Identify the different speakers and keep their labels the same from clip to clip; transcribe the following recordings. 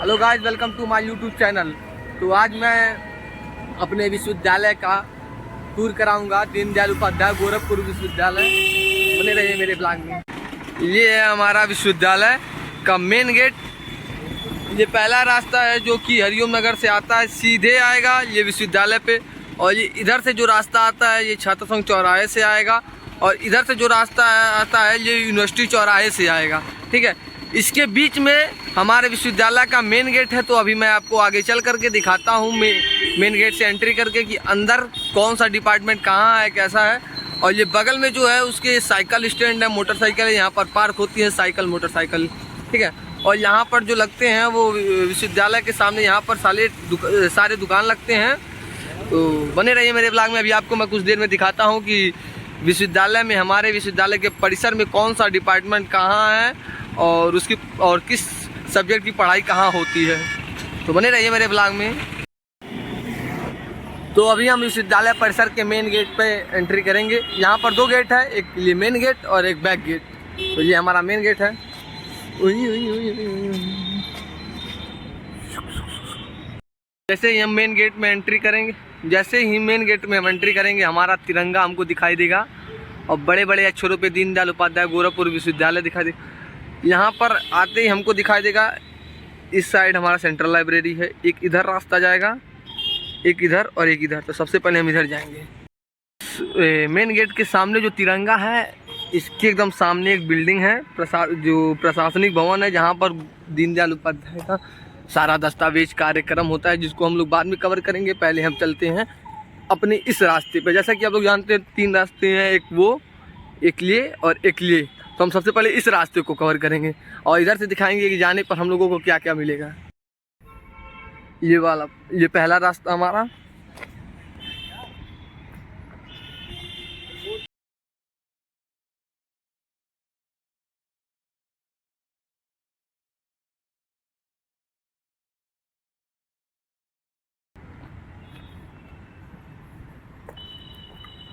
Speaker 1: Hello guys, welcome to my YouTube channel. तो आज मैं अपने विश्वविद्यालय का टूर कराऊंगा, दीनदयाल उपाध्याय गोरखपुर विश्वविद्यालय। बने रहिए मेरे ब्लॉग में। ये है हमारा विश्वविद्यालय का मेन गेट। ये पहला रास्ता है जो कि हरिओम नगर से आता है, सीधे आएगा ये विश्वविद्यालय पे। और ये इधर से जो रास्ता आता है ये छात्र संघ चौराहे से आएगा, और इधर से जो रास्ता आता है ये यूनिवर्सिटी चौराहे से आएगा। ठीक है, इसके बीच में हमारे विश्वविद्यालय का मेन गेट है। तो अभी मैं आपको आगे चल करके दिखाता हूँ मेन गेट से एंट्री करके कि अंदर कौन सा डिपार्टमेंट कहाँ है, कैसा है। और ये बगल में जो है उसके साइकिल स्टैंड है, मोटरसाइकिल है, यहाँ पर पार्क होती है साइकिल मोटरसाइकिल। ठीक है, और यहाँ पर जो लगते हैं वो विश्वविद्यालय के सामने यहाँ पर सारे दुकान लगते हैं। तो बने रहिए मेरे ब्लॉग में। अभी आपको मैं कुछ देर में दिखाता हूँ कि विश्वविद्यालय में, हमारे विश्वविद्यालय के परिसर में कौन सा डिपार्टमेंट कहाँ है और किस सब्जेक्ट की पढ़ाई कहाँ होती है। तो बने रहिए मेरे ब्लॉग में। तो अभी हम विश्वविद्यालय परिसर के मेन गेट पे एंट्री करेंगे। यहाँ पर दो गेट है, एक ये मेन गेट और एक बैक गेट। तो ये हमारा मेन गेट है। जैसे ही हम मेन गेट में एंट्री करेंगे, हमारा तिरंगा हमको दिखाई देगा और बड़े बड़े अक्षरों पे दीनदयाल उपाध्याय गोरखपुर विश्वविद्यालय दिखाई देगा। यहाँ पर आते ही हमको दिखाई देगा इस साइड हमारा सेंट्रल लाइब्रेरी है। एक इधर रास्ता जाएगा, एक इधर और एक इधर। तो सबसे पहले हम इधर जाएंगे। मेन गेट के सामने जो तिरंगा है, इसके एकदम सामने एक बिल्डिंग है, जो प्रशासनिक भवन है, जहाँ पर दीनदयाल उपाध्याय का सारा दस्तावेज कार्यक्रम होता है, जिसको हम लोग बाद में कवर करेंगे। पहले हम चलते हैं अपने इस रास्ते पे। जैसा कि आप लोग जानते हैं 3 रास्ते हैं, एक वो, एक ये और एक ये। तो हम सबसे पहले इस रास्ते को कवर करेंगे और इधर से दिखाएंगे कि जाने पर हम लोगों को क्या क्या मिलेगा। ये पहला रास्ता हमारा।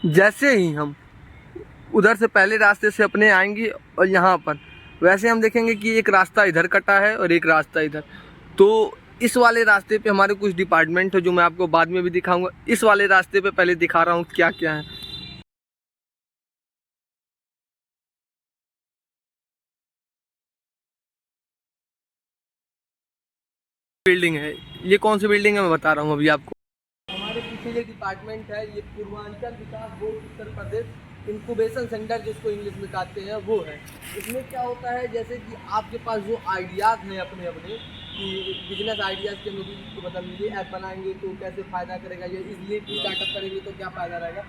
Speaker 1: जैसे ही हम उधर से पहले रास्ते से अपने आएंगे और यहाँ पर वैसे हम देखेंगे कि एक रास्ता इधर कटा है और एक रास्ता इधर। तो इस वाले रास्ते पे हमारे कुछ डिपार्टमेंट है जो मैं आपको बाद में भी दिखाऊंगा। इस वाले रास्ते पे पहले दिखा रहा हूँ क्या क्या है। बिल्डिंग है, ये कौन सी बिल्डिंग है मैं बता रहा हूँ अभी आपको। हमारे पीछे ये डिपार्टमेंट है, ये पूर्वांचल विकास board Uttar Pradesh incubation centre जिसको इंग्लिश में कहते हैं वो है। इसमें क्या होता है, जैसे कि आपके पास जो आइडियाज़ हैं अपने कि बिजनेस आइडियाज़ के लोग तो मतलब ये ऐप बनाएंगे तो कैसे फ़ायदा करेगा, ये इसलिए स्टार्टअप करेंगे तो क्या फ़ायदा रहेगा,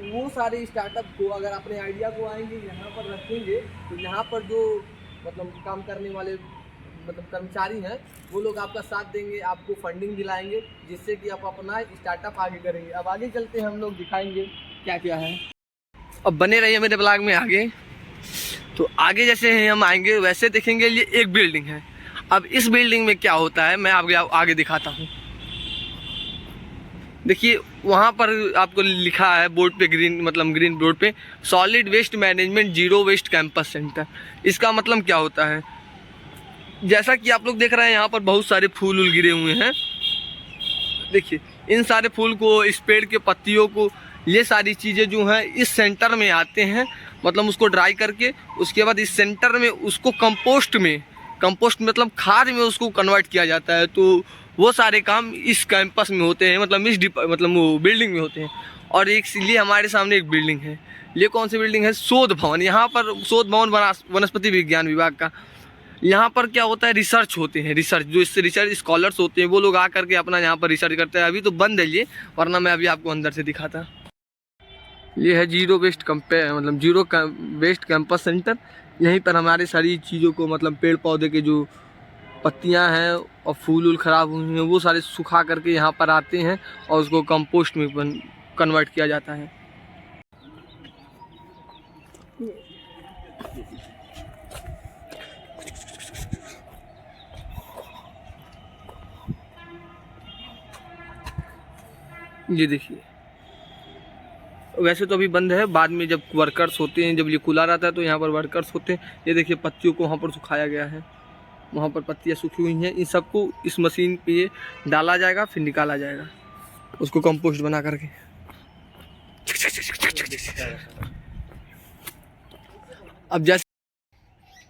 Speaker 1: वो सारे स्टार्टअप को अगर अपने आइडिया को आएंगे यहाँ पर रखेंगे तो यहाँ पर जो मतलब काम करने वाले मतलब कर्मचारी हैं वो लोग आपका साथ देंगे, आपको फंडिंग दिलाएंगे, जिससे कि आप अपना स्टार्टअप आगे करेंगे। अब आगे चलते हैं, हम लोग दिखाएंगे क्या क्या है। अब बने रहिए मेरे ब्लॉग में आगे। तो आगे जैसे ही हम आएंगे वैसे देखेंगे ये एक बिल्डिंग है। अब इस बिल्डिंग में क्या होता है मैं आगे दिखाता हूँ। देखिए वहाँ पर आपको लिखा है बोर्ड पे, ग्रीन बोर्ड पे, solid waste management zero waste campus centre. इसका मतलब क्या होता है, जैसा कि आप लोग देख रहे हैं यहाँ पर बहुत सारे फूल गिरे हुए हैं। देखिए इन सारे फूल को, इस पेड़ के पत्तियों को, ये सारी चीज़ें जो हैं इस सेंटर में आते हैं, मतलब उसको ड्राई करके उसके बाद इस सेंटर में उसको कंपोस्ट मतलब खाद में उसको कन्वर्ट किया जाता है। तो वो सारे काम इस कैंपस में होते हैं, मतलब वो बिल्डिंग में होते हैं। और इसलिए हमारे सामने एक बिल्डिंग है। ये कौन सी बिल्डिंग है, शोध भवन। यहाँ पर शोध भवन वनस्पति विज्ञान विभाग का। यहाँ पर क्या होता है, रिसर्च होते हैं, जो इससे रिसर्च स्कॉलर्स होते हैं वो लोग आ करके अपना यहाँ पर रिसर्च करते हैं। अभी तो बंद है ये, वरना मैं अभी आपको अंदर से दिखाता। ये है जीरो वेस्ट कैंपस सेंटर। यहीं पर हमारे सारी चीज़ों को, मतलब पेड़ पौधे के जो पत्तियां हैं और फूल ख़राब हुए हैं वो सारे सुखा करके यहाँ पर आते हैं और उसको कंपोस्ट में कन्वर्ट किया जाता है। ये देखिए, वैसे तो अभी बंद है, बाद में जब वर्कर्स होते हैं, जब ये खुला रहता है तो यहाँ पर वर्कर्स होते हैं। ये देखिए पत्तियों को वहाँ पर सुखाया गया है। वहाँ पर पत्तियाँ सूखी हुई हैं, इन सबको इस मशीन पे डाला जाएगा, फिर निकाला जाएगा उसको कंपोस्ट बना करके। अब जैसे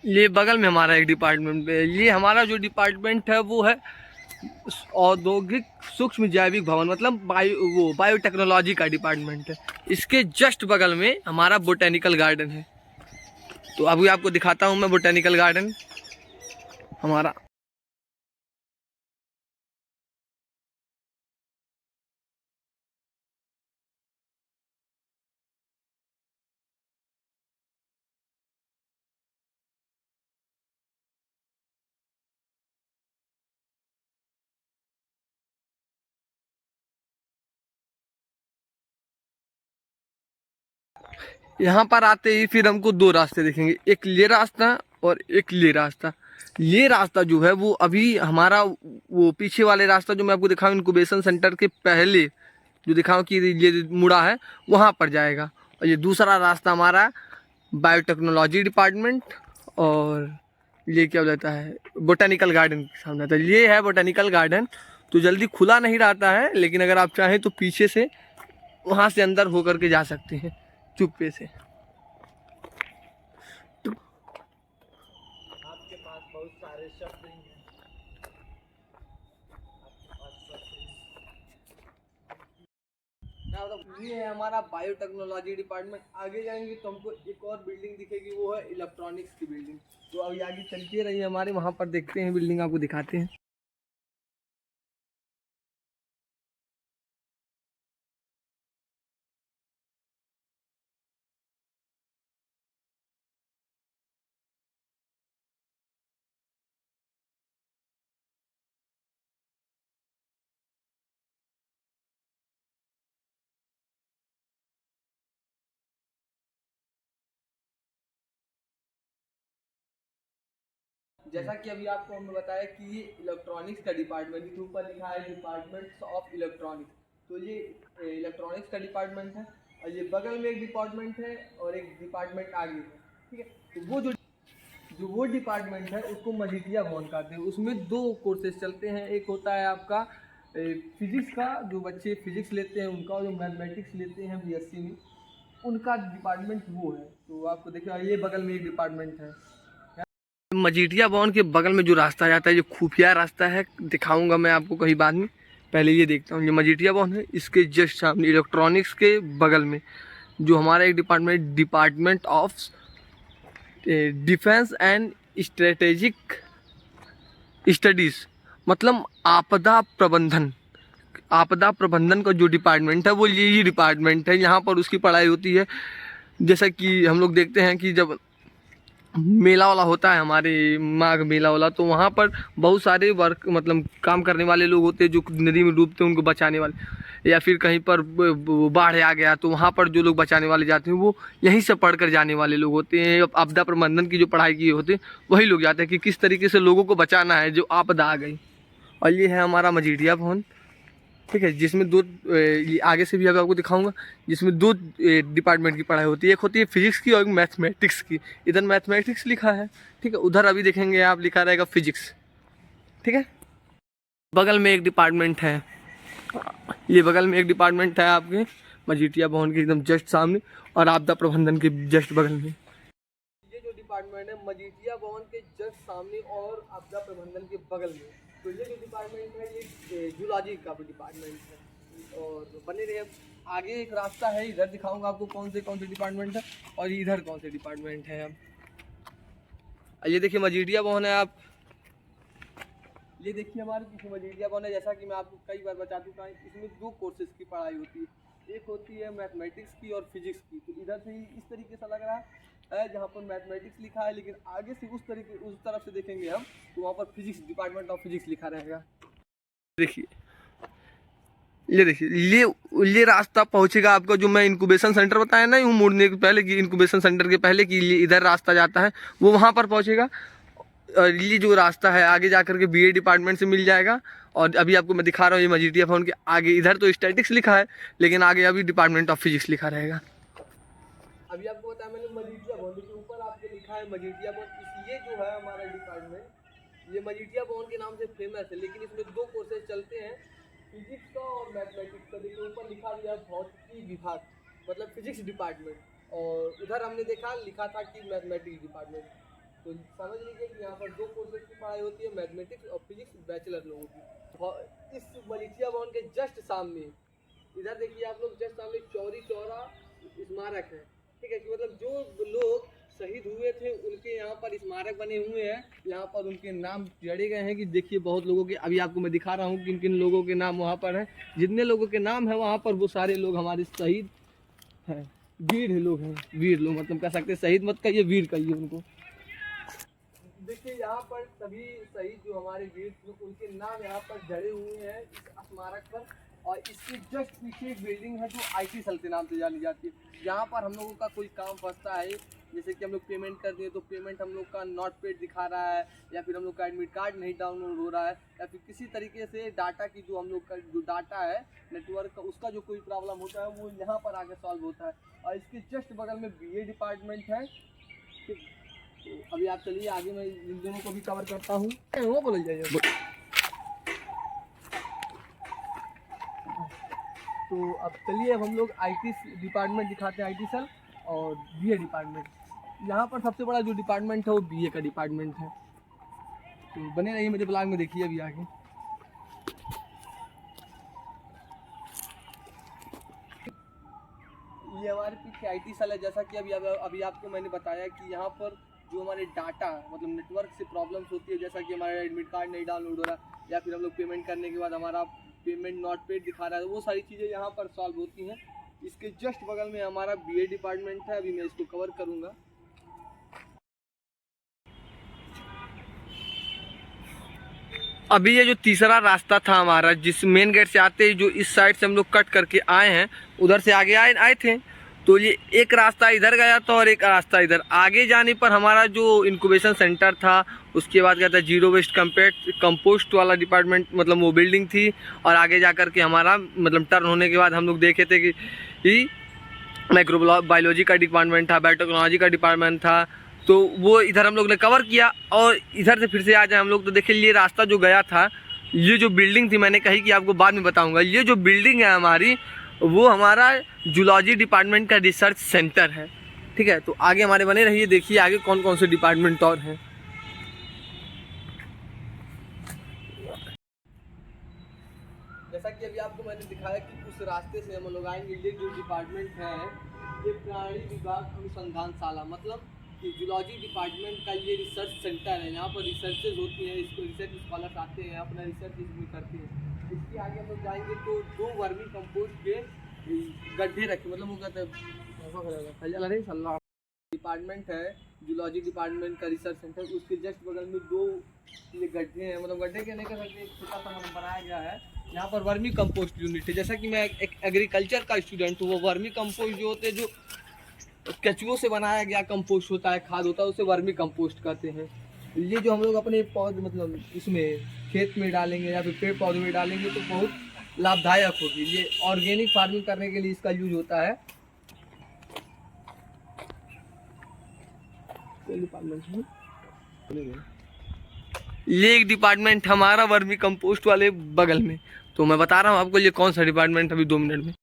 Speaker 1: ये बगल में हमारा एक डिपार्टमेंट है, ये हमारा जो डिपार्टमेंट है वो है औद्योगिक सूक्ष्म जैविक भवन, मतलब बायोटेक्नोलॉजी का डिपार्टमेंट है। इसके जस्ट बगल में हमारा बोटेनिकल गार्डन है। तो अभी आपको दिखाता हूँ मैं बोटेनिकल गार्डन हमारा। यहाँ पर आते ही फिर हमको दो रास्ते दिखेंगे, एक ये रास्ता और एक ये रास्ता। ये रास्ता जो है वो अभी हमारा वो पीछे वाले रास्ता जो मैं आपको दिखाऊँ इंक्यूबेशन सेंटर के पहले जो दिखाऊँ कि ये मुड़ा है वहाँ पर जाएगा। और ये दूसरा रास्ता हमारा बायोटेक्नोलॉजी डिपार्टमेंट और ये क्या बोलता है बोटेनिकल गार्डन के सामने आता है। ये है बोटेनिकल गार्डन। तो जल्दी खुला नहीं रहता है, लेकिन अगर आप चाहें तो पीछे से वहाँ से अंदर होकर के जा सकते हैं चुप्पे से।
Speaker 2: आपके पास बहुत सारे शब्द हैं।
Speaker 1: ये है हमारा बायोटेक्नोलॉजी डिपार्टमेंट। आगे जाएंगे तो हमको एक और बिल्डिंग दिखेगी, वो है इलेक्ट्रॉनिक्स की बिल्डिंग। तो अभी आगे चलते रहिए हमारे, वहाँ पर देखते हैं बिल्डिंग, आपको दिखाते हैं। जैसा कि अभी आपको हमने बताया कि ये इलेक्ट्रॉनिक्स का डिपार्टमेंट, के ऊपर लिखा है डिपार्टमेंट्स ऑफ इलेक्ट्रॉनिक्स। तो ये इलेक्ट्रॉनिक्स का डिपार्टमेंट है और ये बगल में एक डिपार्टमेंट है और एक डिपार्टमेंट आगे है, ठीक है। तो वो जो डिपार्टमेंट है उसको मजीठिया भवन कहते हैं। उसमें दो कोर्सेज चलते हैं, एक होता है आपका फिजिक्स का, जो बच्चे फिजिक्स लेते हैं उनका, और जो मैथमेटिक्स लेते हैं बीएससी में उनका डिपार्टमेंट वो है। तो आपको देखिए ये बगल में एक डिपार्टमेंट है। मजीठिया भवन के बगल में जो रास्ता जाता है, जो खुफिया रास्ता है, दिखाऊंगा मैं आपको कहीं बाद में। पहले ये देखता हूँ, ये मजीठिया भवन है, इसके जस्ट सामने इलेक्ट्रॉनिक्स के बगल में जो हमारा एक department of defence and strategic studies, मतलब आपदा प्रबंधन का जो डिपार्टमेंट है वो यही डिपार्टमेंट है। यहाँ पर उसकी पढ़ाई होती है। जैसा कि हम लोग देखते हैं कि जब मेला वाला होता है हमारे माघ मेला वाला, तो वहाँ पर बहुत सारे वर्क मतलब काम करने वाले लोग होते हैं जो नदी में डूबते हैं उनको बचाने वाले, या फिर कहीं पर बाढ़ आ गया तो वहाँ पर जो लोग बचाने वाले जाते हैं वो यहीं से पढ़ कर जाने वाले लोग होते हैं। आपदा प्रबंधन की जो पढ़ाई किए होते हैं वही लोग जाते हैं कि किस तरीके से लोगों को बचाना है जो आपदा आ गई। और ये है हमारा मजीठिया भवन, ठीक है, जिसमें दो आगे से भी अभी आपको दिखाऊंगा, जिसमें दो डिपार्टमेंट की पढ़ाई होती है, एक होती है फिजिक्स की और मैथमेटिक्स की। इधर मैथमेटिक्स लिखा है, ठीक है, उधर अभी देखेंगे आप लिखा रहेगा फिजिक्स, ठीक है। बगल में एक डिपार्टमेंट है, ये बगल में एक डिपार्टमेंट है आपके मजीठिया भवन के एकदम जस्ट सामने और आपदा प्रबंधन के जस्ट बगल में। ये जो डिपार्टमेंट है मजीठिया भवन के जस्ट सामने और आपदा प्रबंधन के बगल में। तो ये जो डिपार्टमेंट है ये जूलॉजी का भी डिपार्टमेंट है। और बने रहे, आगे एक रास्ता है, इधर दिखाऊंगा आपको कौन से डिपार्टमेंट है और इधर कौन से डिपार्टमेंट है। अब ये देखिए मजीठिया भवन है, आप ये देखिए हमारे पीछे मजीठिया भवन है। जैसा कि मैं आपको कई बार बता चुका हूँ, इसमें दो कोर्सेज की पढ़ाई होती है, एक होती है मैथमेटिक्स की और फिजिक्स की। तो इधर से ही इस तरीके से लग रहा है जहाँ पर मैथमेटिक्स लिखा है, लेकिन आगे से उस तरफ से देखेंगे हम तो वहाँ पर फिजिक्स, डिपार्टमेंट ऑफ फिजिक्स लिखा रहेगा। देखिए ये देखिए ये रास्ता पहुँचेगा आपका, जो मैं इंक्यूबेशन सेंटर बताया ना, यूँ मुड़ने के पहले कि इंक्यूबेशन सेंटर के पहले कि इधर रास्ता जाता है वो वहाँ पर पहुँचेगा। और ये जो रास्ता है आगे जाकर के बीए डिपार्टमेंट से मिल जाएगा। और अभी आपको मैं दिखा रहा हूँ ये मजीठिया भवन के आगे, इधर तो स्टैटिक्स लिखा है लेकिन आगे अभी डिपार्टमेंट ऑफ फिजिक्स लिखा रहेगा। अभी आपको बताया मैंने मजीठिया भवन के ऊपर आपके लिखा है मजीठिया भवन। ये जो है हमारा डिपार्टमेंट, ये मजीठिया भवन के नाम से फेमस है, लेकिन इसमें 2 कोर्सेज चलते हैं, फिजिक्स का और मैथमेटिक्स का। देखिए ऊपर लिखा गया भौतिकी विभाग, मतलब फिजिक्स डिपार्टमेंट, और उधर हमने देखा लिखा था कि मैथमेटिक्स डिपार्टमेंट। तो समझ लीजिए कि यहाँ पर 2 कोर्सेज की पढ़ाई होती है, मैथमेटिक्स और फिजिक्स, बैचलर लोगों की। इस मजीठिया भवन के जस्ट सामने, इधर देखिए आप लोग, जस्ट सामने चौरी चौरा स्मारक है, ठीक है, कि मतलब जो लोग शहीद हुए थे उनके यहाँ पर स्मारक बने हुए हैं, यहाँ पर उनके नाम जड़े गए हैं। कि देखिए बहुत लोगों के, अभी आपको मैं दिखा रहा हूँ किन किन लोगों के नाम वहाँ पर हैं। जितने लोगों के नाम है वहाँ पर, वो सारे लोग हमारे शहीद हैं, वीर लोग हैं, वीर लोग, मतलब कह सकते हैं शहीद मत कहिए, वीर कहिए उनको। देखिए यहाँ पर सभी शहीद जो हमारे वीर थे उनके नाम यहाँ पर जड़े हुए हैं इस स्मारक पर। और इसके जस्ट पीछे एक बिल्डिंग है जो IT सेल के नाम से जानी जाती है। यहाँ पर हम लोगों का कोई काम फंसता है, जैसे कि हम लोग पेमेंट कर दिए तो पेमेंट हम लोग का नॉट पेड दिखा रहा है, या फिर हम लोग का एडमिट कार्ड नहीं डाउनलोड हो रहा है, या फिर किसी तरीके से डाटा की जो हम लोग का जो डाटा है नेटवर्क का, उसका जो कोई प्रॉब्लम होता है वो यहाँ पर आके सॉल्व होता है। और इसके जस्ट बगल में BA डिपार्टमेंट है। तो अभी आप चलिए आगे, मैं इन दोनों को भी कवर करता हूँ। वो बोल जाइए। तो अब चलिए, अब हम लोग IT डिपार्टमेंट दिखाते हैं, IT सेल और BA डिपार्टमेंट। यहाँ पर सबसे बड़ा जो डिपार्टमेंट है वो BA का डिपार्टमेंट है। तो बने रहिए मेरे ब्लॉग में, देखिए अभी आगे। ये हमारे पीछे IT सेल है। जैसा कि अभी आपको मैंने बताया कि यहाँ पर जो हमारे डाटा, मतलब नेटवर्क से प्रॉब्लम्स होती है, जैसा कि हमारा एडमिट कार्ड नहीं डाउनलोड हो रहा, या फिर हम लोग पेमेंट करने के बाद हमारा पेमेंट नॉट पेड दिखा रहा है, वो सारी चीज़ें यहाँ पर सॉल्व होती हैं। इसके जस्ट बगल में हमारा BA डिपार्टमेंट है, अभी मैं इसको कवर करूँगा। अभी ये जो तीसरा रास्ता था हमारा, जिस मेन गेट से आते ही जो इस साइड से हम लोग कट करके आए हैं, उधर से आगे आए थे, तो ये एक रास्ता इधर गया था और एक रास्ता इधर। आगे जाने पर हमारा जो इंक्यूबेशन सेंटर था, उसके बाद क्या था, जीरो वेस्ट कंपोस्ट वाला डिपार्टमेंट, मतलब वो बिल्डिंग थी। और आगे जा कर के हमारा, मतलब टर्न होने के बाद हम लोग देखे थे कि माइक्रोबायोलॉजी का डिपार्टमेंट था, बायोटेक्नोलॉजी का डिपार्टमेंट था। तो वो इधर हम लोग ने कवर किया। और इधर से फिर से आ जाए हम लोग, तो देखिए ये रास्ता जो गया था, ये जो बिल्डिंग थी, मैंने कही कि आपको बाद में बताऊँगा, ये जो बिल्डिंग है हमारी, वो हमारा जूलॉजी डिपार्टमेंट का रिसर्च सेंटर है, ठीक है। तो आगे हमारे बने रहिए, देखिए आगे कौन कौन से डिपार्टमेंट और हैं। जैसा कि अभी आपको मैंने दिखाया कि उस रास्ते से हम लोग आएंगे। ये जो डिपार्टमेंट है, ये प्राणी विभाग अनुसंधानशाला, मतलब कि जूलॉजी डिपार्टमेंट का ये रिसर्च सेंटर है। यहाँ पर रिसर्चेज होती हैं, इसको रिसर्च स्कॉलर्स आते हैं, अपना रिसर्च इसमें करते हैं। इसके आगे हम लोग जाएंगे तो 2 वर्मी कंपोस्ट के गड्ढे रखे, मतलब वो कहते हैं डिपार्टमेंट है, जूलॉजी डिपार्टमेंट का रिसर्च सेंटर। उसके जस्ट बगल में 2 ये गड्ढे हैं, मतलब गड्ढे के नहीं कह सकते, एक छोटा सा मतलब बनाया गया है। यहाँ पर वर्मी कंपोस्ट यूनिट है। जैसा कि मैं एक एग्रीकल्चर का स्टूडेंट हूँ, वो वर्मी कंपोस्ट जो होते हैं, जो केचुओं से बनाया गया कंपोस्ट होता है, खाद होता है, उसे वर्मी कंपोस्ट कहते हैं। ये जो हम लोग अपने पौधे, मतलब इसमें खेत में डालेंगे या फिर पेड़ पौधे में डालेंगे तो बहुत लाभदायक होगी। ये ऑर्गेनिक फार्मिंग करने के लिए इसका यूज होता है। ये एक डिपार्टमेंट हमारा वर्मी कंपोस्ट वाले बगल में। तो मैं बता रहा हूँ आपको ये कौन सा डिपार्टमेंट, अभी 2 मिनट में।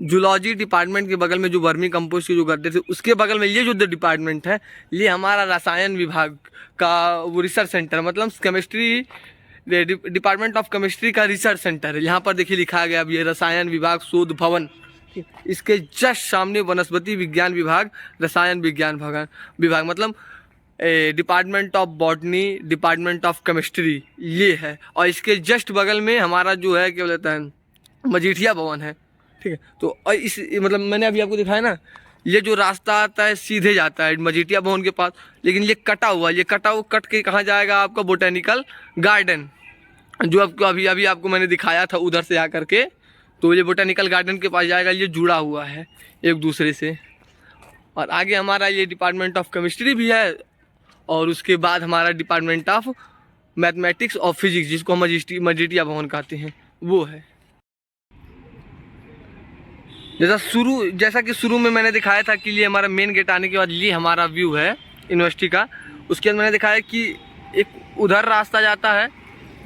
Speaker 1: जूलॉजी डिपार्टमेंट के बगल में जो वर्मी कंपोस्ट के जो गड्ढे थे, उसके बगल में ये जो डिपार्टमेंट है, ये हमारा रसायन विभाग का वो रिसर्च सेंटर, मतलब केमिस्ट्री डिपार्टमेंट ऑफ केमिस्ट्री का रिसर्च सेंटर है। यहाँ पर देखिए लिखा गया अब ये रसायन विभाग शोध भवन। इसके जस्ट सामने वनस्पति विज्ञान विभाग, रसायन विज्ञान विभाग, मतलब department of botany, department of chemistry ये है। और इसके जस्ट बगल में हमारा जो है क्या बोलता है, मजीठिया भवन है, ठीक है। तो इस, मतलब मैंने अभी आपको दिखाया ना, ये जो रास्ता आता है सीधे जाता है मजीठिया भवन के पास, लेकिन ये कटा हुआ कट के कहाँ जाएगा, आपका बोटेनिकल गार्डन, जो आपको अभी आपको मैंने दिखाया था उधर से आकर के, तो ये बोटेनिकल गार्डन के पास जाएगा। ये जुड़ा हुआ है एक दूसरे से। और आगे हमारा ये डिपार्टमेंट ऑफ केमिस्ट्री भी है, और उसके बाद हमारा डिपार्टमेंट ऑफ मैथमेटिक्स और फिजिक्स, जिसको हम मजीठिया भवन कहते हैं, वो है। जैसा कि शुरू में मैंने दिखाया था कि ये हमारा मेन गेट आने के बाद ये हमारा व्यू है यूनिवर्सिटी का। उसके बाद मैंने देखा है कि एक उधर रास्ता जाता है,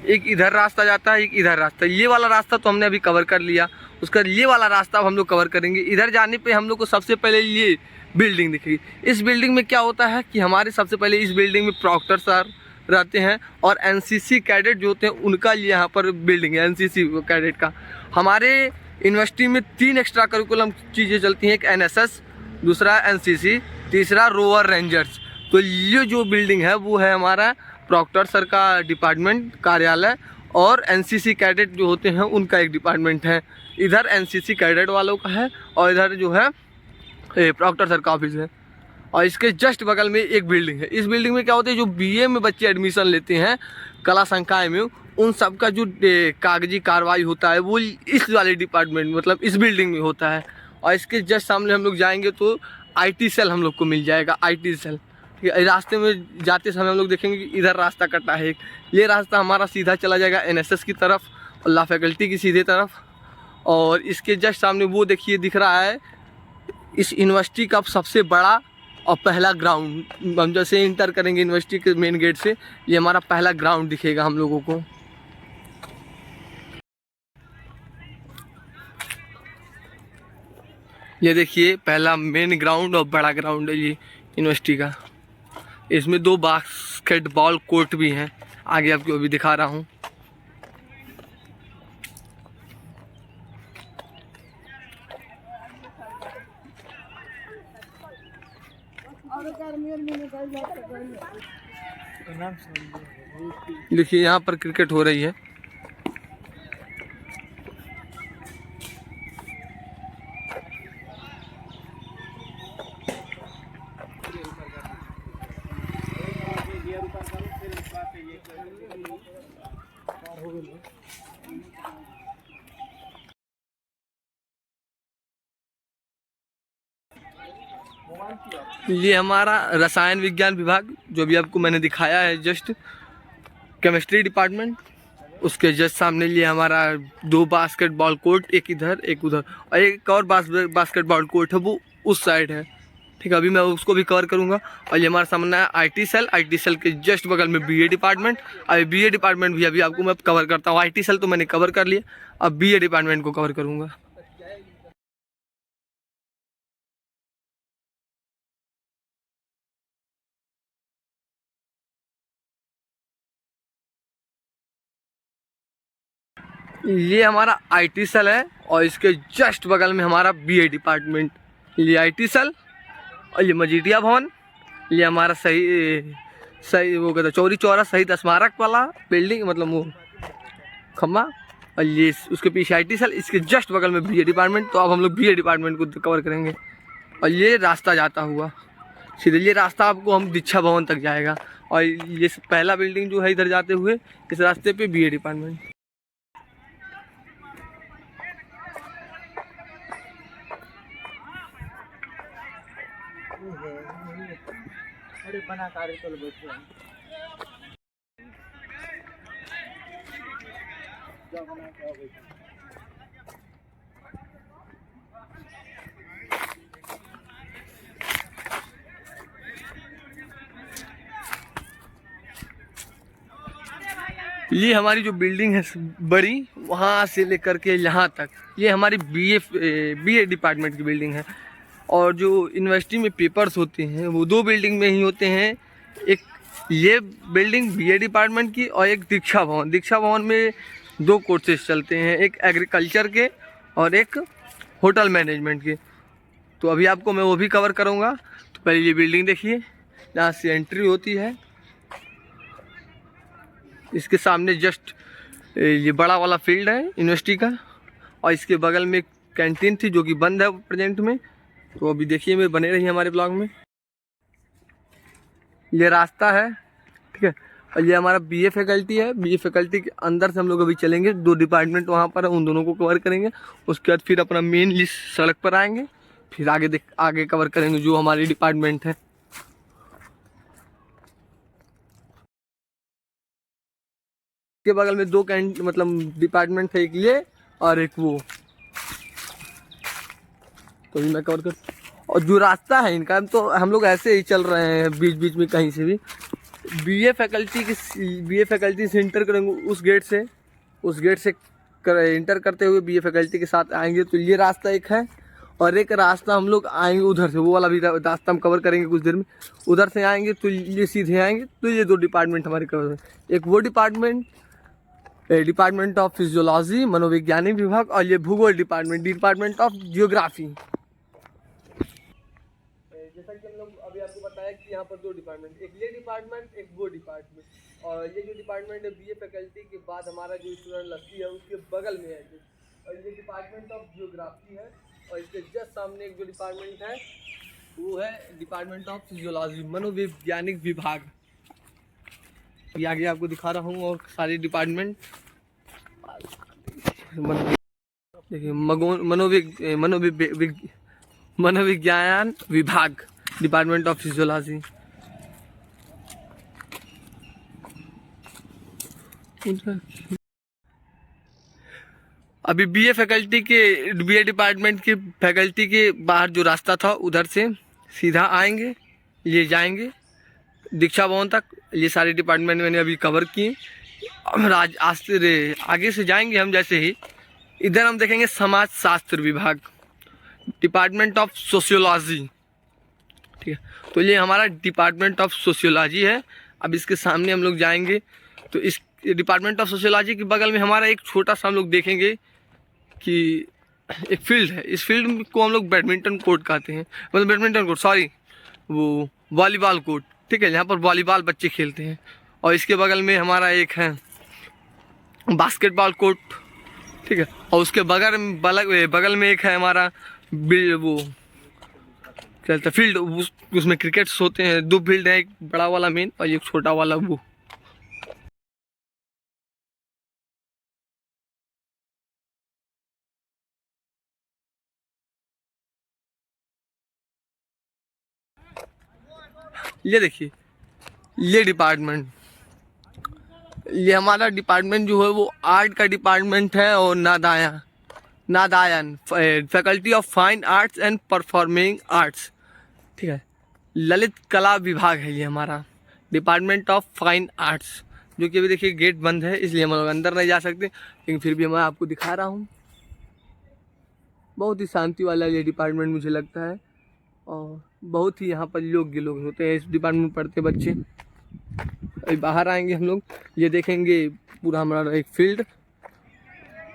Speaker 1: एक इधर रास्ता जाता है, एक इधर रास्ता। ये वाला रास्ता तो हमने अभी कवर कर लिया, उसका ये वाला रास्ता अब हम लोग कवर करेंगे। इधर जाने पे हम लोग को सबसे पहले ये बिल्डिंग दिखेगी। इस बिल्डिंग में क्या होता है कि हमारे सबसे पहले इस बिल्डिंग में प्रॉक्टर सर रहते हैं और एनसीसी कैडेट जो होते हैं उनका यहाँ पर बिल्डिंग है, एनसीसी कैडेट का। हमारे यूनिवर्सिटी में 3 एक्स्ट्रा करिकुलम चीज़ें चलती हैं, एक एनएसएस, दूसरा एनसीसी, तीसरा रोवर रेंजर्स। तो ये जो बिल्डिंग है वो है हमारा प्रॉक्टर सर का डिपार्टमेंट कार्यालय, और एनसीसी कैडेट जो होते हैं उनका एक डिपार्टमेंट है। इधर एनसीसी कैडेट वालों का है और इधर जो है प्रॉक्टर सर का ऑफिस है। और इसके जस्ट बगल में एक बिल्डिंग है। इस बिल्डिंग में क्या होता है, जो बीए में बच्चे एडमिशन लेते हैं कला संकाय में, उन सब का जो कागजी कार्रवाई होता है वो इस वाले डिपार्टमेंट मतलब इस बिल्डिंग में होता है। और इसके जस्ट सामने हम लोग जाएंगे तो आईटी सेल हम लोग को मिल जाएगा, आईटी सेल। रास्ते में जाते समय हम लोग देखेंगे कि इधर रास्ता कटा है एक, ये रास्ता हमारा सीधा चला जाएगा एनएसएस की तरफ और लॉ फैकल्टी की सीधे तरफ। और इसके जस्ट सामने वो देखिए दिख रहा है इस यूनिवर्सिटी का सबसे बड़ा और पहला ग्राउंड। हम जैसे इंटर करेंगे यूनिवर्सिटी के मेन गेट से, ये हमारा पहला ग्राउंड दिखेगा हम लोगों को। ये देखिए पहला मेन ग्राउंड और बड़ा ग्राउंड है ये यूनिवर्सिटी का। इसमें 2 बास्केटबॉल कोर्ट भी हैं, आगे आपको अभी दिखा रहा हूँ। देखिए यहाँ पर क्रिकेट हो रही है। ये हमारा रसायन विज्ञान विभाग जो भी आपको मैंने दिखाया है, जस्ट केमिस्ट्री डिपार्टमेंट। उसके जस्ट सामने लिए हमारा 2 बास्केटबॉल कोर्ट, एक इधर एक उधर, और एक और बास्केटबॉल कोर्ट है वो उस साइड है। ठीक है, अभी मैं उसको भी कवर करूंगा। और ये हमारा सामने है आईटी सेल, आईटी सेल के जस्ट बगल में बीए डिपार्टमेंट। अभी बीए डिपार्टमेंट भी अभी आपको मैं कवर करता हूँ। आईटी सेल तो मैंने कवर कर लिया, अब बीए डिपार्टमेंट को कवर करूँगा। ये हमारा आईटी सेल है और इसके जस्ट बगल में हमारा बीए डिपार्टमेंट। ये आईटी सेल और ये मजीठिया भवन, ये हमारा सही वो कहते चौरी चौरा शहीद स्मारक वाला बिल्डिंग, मतलब वो खम्बा। और ये उसके पीछे आईटी सेल, इसके जस्ट बगल में बीए डिपार्टमेंट। तो अब हम लोग बीए डिपार्टमेंट को कवर करेंगे। और ये रास्ता जाता हुआ सीधे, ये रास्ता आपको हम दीक्षा भवन तक जाएगा। और ये पहला बिल्डिंग जो है इधर जाते हुए इस रास्ते पे बीए डिपार्टमेंट।
Speaker 2: अरे बना कार्य तो बैठे
Speaker 1: ये हमारी जो बिल्डिंग है बड़ी, वहाँ से लेकर के यहाँ तक ये हमारी बीए डिपार्टमेंट की बिल्डिंग है। और जो यूनिवर्सिटी में पेपर्स होते हैं वो 2 बिल्डिंग में ही होते हैं, एक ये बिल्डिंग बीए डिपार्टमेंट की और एक दीक्षा भवन। दीक्षा भवन में 2 कोर्सेज चलते हैं, एक एग्रीकल्चर के और एक होटल मैनेजमेंट के। तो अभी आपको मैं वो भी कवर करूँगा। तो पहले ये बिल्डिंग देखिए जहाँ से एंट्री होती है, इसके सामने जस्ट ये बड़ा वाला फील्ड है यूनिवर्सिटी का। और इसके बगल में एक कैंटीन थी जो कि बंद है प्रेजेंट में। तो अभी देखिए मैं बने रही हमारे ब्लॉग में। ये रास्ता है, ठीक है। और ये हमारा बीए फैकल्टी है। बीए फैकल्टी के अंदर से हम लोग अभी चलेंगे, 2 डिपार्टमेंट वहाँ पर है, उन दोनों को कवर करेंगे। उसके बाद फिर अपना मेन लिस्ट सड़क पर आएंगे, फिर आगे कवर करेंगे जो हमारी डिपार्टमेंट है। के बगल में 2 मतलब डिपार्टमेंट है, एक ये और एक वो। तो भी मैं कवर कर। और जो रास्ता है इनका, तो हम लोग ऐसे ही चल रहे हैं बीच बीच में कहीं से भी। बीए फैकल्टी से इंटर करेंगे उस गेट से इंटर करते हुए बीए फैकल्टी के साथ आएंगे। तो ये रास्ता एक है, और एक रास्ता हम लोग आएंगे उधर से, वो वाला भी रास्ता हम कवर करेंगे कुछ देर में। उधर से आएंगे तो ये सीधे आएंगे, तो ये 2 डिपार्टमेंट हमारे कवर है। एक वो डिपार्टमेंट ऑफ फिजियोलॉजी मनोवैज्ञानिक विभाग, और ये भूगोल डिपार्टमेंट ऑफ जियोग्राफी। जैसा कि हम लोग अभी आपको बताया कि यहाँ पर 2 डिपार्टमेंट, एक ये डिपार्टमेंट एक वो डिपार्टमेंट। और ये जो डिपार्टमेंट है बीए फैकल्टी के बाद हमारा जो स्टूडेंट लस्सी है उसके बगल में है, और ये डिपार्टमेंट ऑफ जियोग्राफी है। और इसके जस्ट सामने एक जो डिपार्टमेंट है वो है डिपार्टमेंट ऑफ फिजियोलॉजी मनोवैज्ञानिक विभाग। ये आगे आपको दिखा रहा हूँ, और सारे डिपार्टमेंट देखिए। मनोविज्ञान विभाग, डिपार्टमेंट ऑफ फिजियोलॉजी। अभी बीए डिपार्टमेंट के फैकल्टी के बाहर जो रास्ता था उधर से सीधा आएंगे, ये जाएंगे दीक्षा भवन तक। ये सारे डिपार्टमेंट मैंने अभी कवर किए। आगे से जाएंगे हम, जैसे ही इधर हम देखेंगे समाज शास्त्र विभाग, डिपार्टमेंट ऑफ सोशियोलॉजी। ठीक है, तो ये हमारा डिपार्टमेंट ऑफ सोशियोलॉजी है। अब इसके सामने हम लोग जाएंगे तो इस डिपार्टमेंट ऑफ सोशियोलॉजी के बगल में हमारा एक छोटा सा हम लोग देखेंगे कि एक फील्ड है। इस फील्ड को हम लोग बैडमिंटन कोर्ट कहते हैं, मतलब बैडमिंटन कोर्ट, सॉरी वो वॉलीबॉल कोर्ट। ठीक है, यहाँ पर वॉलीबॉल बच्चे खेलते हैं। और इसके बगल में हमारा एक है बास्केटबॉल कोर्ट। ठीक है, और उसके बगल में एक है हमारा वो खेलता फील्ड, उसमें क्रिकेट्स होते हैं। 2 फील्ड है, एक बड़ा वाला मेन और एक छोटा वाला वो। ये देखिए, ये हमारा डिपार्टमेंट जो है वो आर्ट का डिपार्टमेंट है, और नादायन faculty of fine arts and performing arts. ठीक है, ललित कला विभाग है ये हमारा डिपार्टमेंट ऑफ फाइन आर्ट्स, जो कि अभी देखिए गेट बंद है इसलिए हम लोग अंदर नहीं जा सकते, लेकिन फिर भी मैं आपको दिखा रहा हूँ। बहुत ही शांति वाला ये डिपार्टमेंट मुझे लगता है, और बहुत ही यहाँ पर योग्य लोग होते हैं इस डिपार्टमेंट में पढ़ते बच्चे। अभी बाहर आएंगे हम लोग, ये देखेंगे पूरा हमारा एक फील्ड।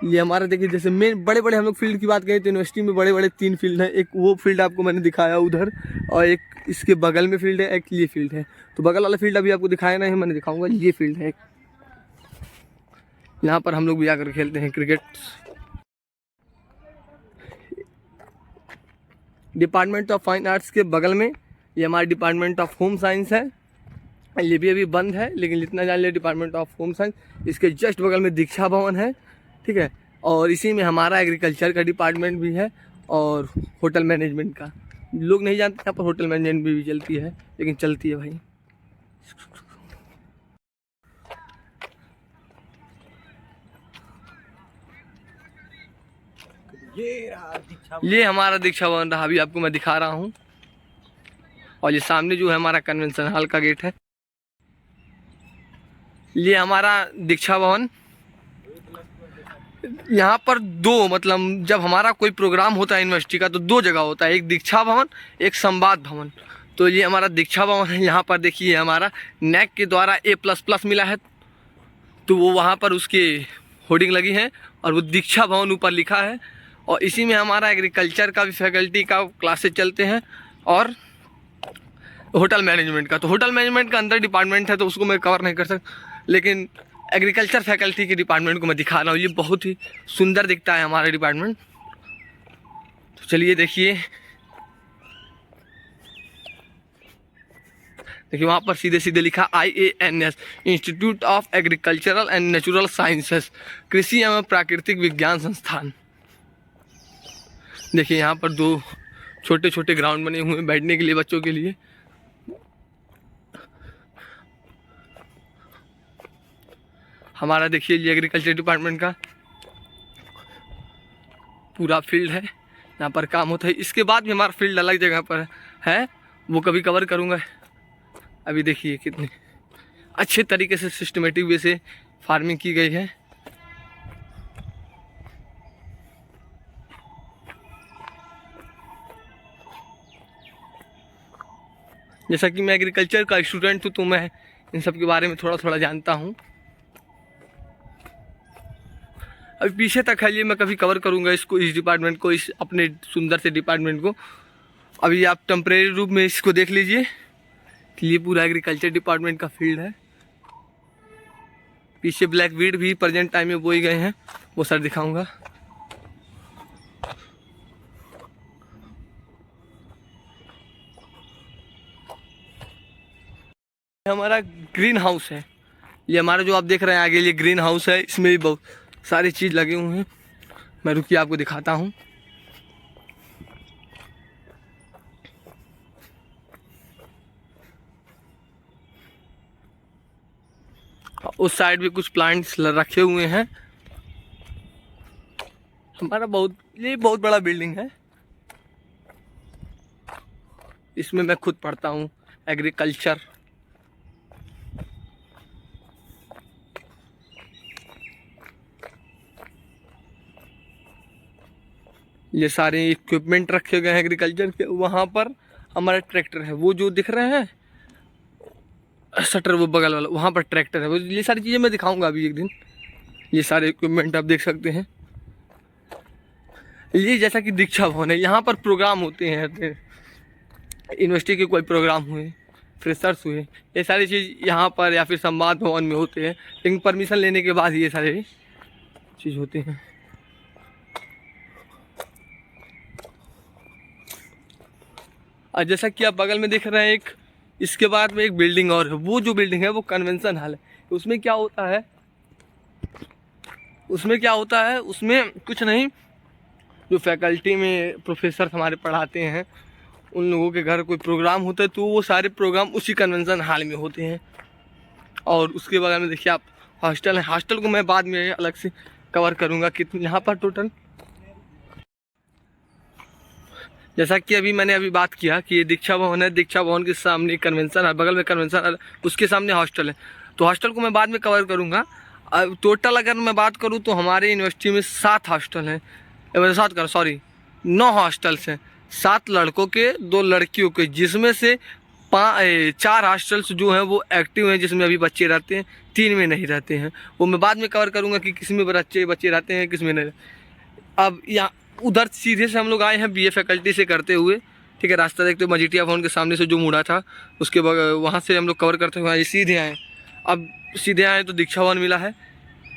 Speaker 1: ये हमारा देखिए, जैसे मेन बड़े हम लोग फील्ड की बात करें तो यूनिवर्सिटी में बड़े 3 फील्ड हैं। एक वो फील्ड आपको मैंने दिखाया उधर, और एक इसके बगल में फील्ड है, एक ये फील्ड है। तो बगल वाला फील्ड अभी आपको दिखाया नहीं, मैंने दिखाऊंगा। ये फील्ड है, यहाँ पर हम लोग भी आकर खेलते हैं cricket. Department of fine arts के बगल में ये हमारा डिपार्टमेंट ऑफ होम साइंस है। ये भी अभी बंद है, लेकिन जितना जान लिया डिपार्टमेंट ऑफ होम साइंस। इसके जस्ट बगल में दीक्षा भवन है। ठीक है, और इसी में हमारा एग्रीकल्चर का डिपार्टमेंट भी है, और होटल मैनेजमेंट का। लोग नहीं जानते यहाँ पर होटल मैनेजमेंट भी चलती है, लेकिन चलती है भाई। ये हमारा दीक्षा भवन रहा, अभी आपको मैं दिखा रहा हूँ। और ये सामने जो है हमारा कन्वेंशन हॉल का गेट है। ये हमारा दीक्षा भवन। यहाँ पर 2 मतलब जब हमारा कोई प्रोग्राम होता है यूनिवर्सिटी का तो 2 जगह होता है, एक दीक्षा भवन, एक संवाद भवन। तो ये हमारा दीक्षा भवन है। यहाँ पर देखिए हमारा नैक के द्वारा A++ मिला है, तो वो वहाँ पर उसके होर्डिंग लगी है, और वो दीक्षा भवन ऊपर लिखा है। और इसी में हमारा एग्रीकल्चर का भी फैकल्टी का क्लासेस चलते हैं, और होटल मैनेजमेंट का। तो होटल मैनेजमेंट का अंदर डिपार्टमेंट है, तो उसको मैं कवर नहीं कर सकता, लेकिन एग्रीकल्चर फैकल्टी के डिपार्टमेंट को मैं दिखा रहा हूँ। ये बहुत ही सुंदर दिखता है हमारा डिपार्टमेंट। तो चलिए देखिए वहाँ पर सीधे लिखा IANS, institute of agricultural and natural sciences, कृषि एवं प्राकृतिक विज्ञान संस्थान। देखिए यहाँ पर 2 छोटे ग्राउंड बने हुए हैं बैठने के लिए बच्चों के लिए। हमारा देखिए ये एग्रीकल्चर डिपार्टमेंट का पूरा फील्ड है। यहाँ पर काम होता है। इसके बाद भी हमारा फील्ड अलग जगह पर है, वो कभी कवर करूँगा। अभी देखिए कितने अच्छे तरीके से सिस्टमेटिक वे से फार्मिंग की गई है। जैसा कि मैं एग्रीकल्चर का स्टूडेंट हूँ तो मैं इन सब के बारे में थोड़ा थोड़ा जानता हूँ। अभी पीछे तक है, ये मैं कभी कवर करूँगा इसको, इस डिपार्टमेंट को, इस अपने सुंदर से डिपार्टमेंट को। अभी आप टेम्परेरी रूप में इसको देख लीजिए कि ये पूरा एग्रीकल्चर डिपार्टमेंट का फील्ड है। पीछे ब्लैक वीड भी प्रेजेंट टाइम में बोए गए हैं, वो सर दिखाऊंगा। हमारा ग्रीन हाउस है, ये हमारा जो आप देख रहे हैं आगे, ये ग्रीन हाउस है। इसमें भी बहुत सारी चीज़ लगे हुए हैं। मैं रुकिए आपको दिखाता हूँ। उस साइड भी कुछ प्लांट्स रखे हुए हैं। हमारा ये बहुत बड़ा बिल्डिंग है। इसमें मैं खुद पढ़ता हूँ एग्रीकल्चर। ये सारे इक्विपमेंट रखे गए हैं एग्रीकल्चर के। वहाँ पर हमारा ट्रैक्टर है, वो जो दिख रहे हैं शटर, वो बगल वाला, वहाँ पर ट्रैक्टर है। वो ये सारी चीज़ें मैं दिखाऊंगा अभी एक दिन। ये सारे इक्विपमेंट आप देख सकते हैं। ये जैसा कि दीक्षा भवन है, यहाँ पर प्रोग्राम होते हैं, यूनिवर्सिटी के कोई प्रोग्राम हुए, फ्रेशर्स हुए, ये सारी चीज़ यहाँ पर या फिर संवाद भवन में होते हैं। लेकिन परमिशन लेने के बाद ये सारे चीज़ होते हैं। और जैसा कि आप बगल में देख रहे हैं, इसके बाद में एक बिल्डिंग और है। वो जो बिल्डिंग है वो कन्वेंशन हॉल है। उसमें क्या होता है, उसमें कुछ नहीं, जो फैकल्टी में प्रोफेसर हमारे पढ़ाते हैं, उन लोगों के घर कोई प्रोग्राम होता है तो वो सारे प्रोग्राम उसी कन्वेंशन हॉल में होते हैं। और उसके बगल में देखिए आप हॉस्टल है। हॉस्टल को मैं बाद में अलग से कवर करूँगा। कितने यहाँ पर टोटल, जैसा कि मैंने बात किया कि ये दीक्षा भवन है। दीक्षा भवन के सामने कन्वेंशन है, बगल में कन्वेंशन हॉल, उसके सामने हॉस्टल है। तो हॉस्टल को मैं बाद में कवर करूँगा। अब टोटल अगर मैं बात करूँ तो हमारे यूनिवर्सिटी में 7 हॉस्टल हैं, 9 हॉस्टल्स हैं। 7 लड़कों के 2 लड़कियों के, जिसमें से 4 हॉस्टल्स जो हैं वो एक्टिव हैं, जिसमें अभी बच्चे रहते हैं, 3 में नहीं रहते हैं। वो मैं बाद में कवर करूँगा कि किस में बच्चे रहते हैं, किस में नहीं। अब यहाँ उधर सीधे से हम लोग आए हैं बीए फैकल्टी से करते हुए, ठीक है। रास्ता देखते हो, मजीठिया भवन के सामने से जो मुड़ा था उसके वहाँ से हम लोग कवर करते हुए सीधे आए। अब सीधे आए तो दीक्षा भवन मिला है